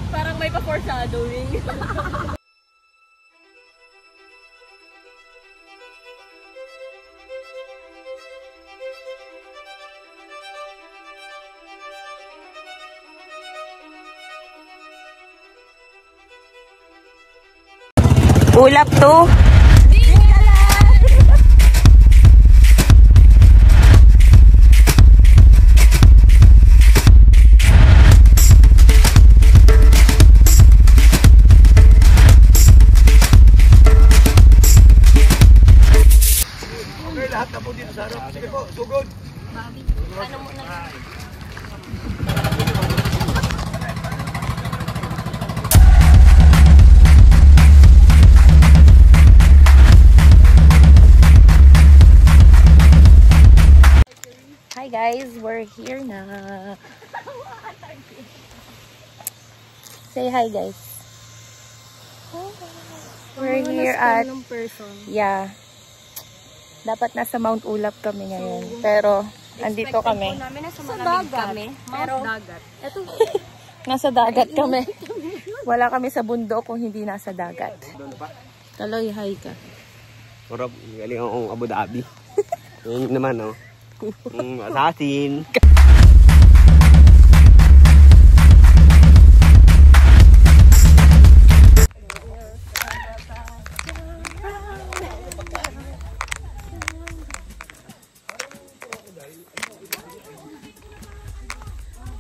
Parang may pa-foreshadowing. Ulap to. Okay, lahat na po dito sa harap. Sige po, sugod. Ano mo na? Hi guys, we're here na. Say hi guys. We're here at yeah. Dapat nasa Mount Ulap kami ngayon. Pero andito kami. Sa dagat. Pero dagat. Ito. Nasa dagat kami. Wala kami sa bundok kung hindi nasa dagat. Taloy, hi ka. Marap, galing akong Abu Dhabi. Yun naman, oh. Assassin.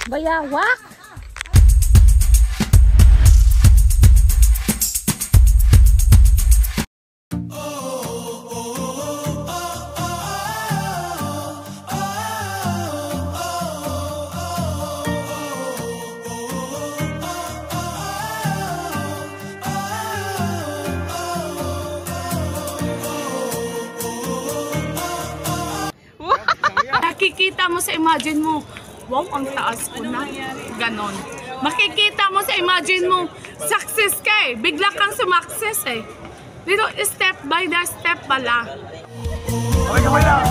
Bayawak! Nakikita mo sa imagine mo, wow, ang taas ko na. Ganon. Makikita mo sa imagine mo, success ka eh. Bigla kang sumakses eh. Dito, step by the step pala. Okay, kamay lang.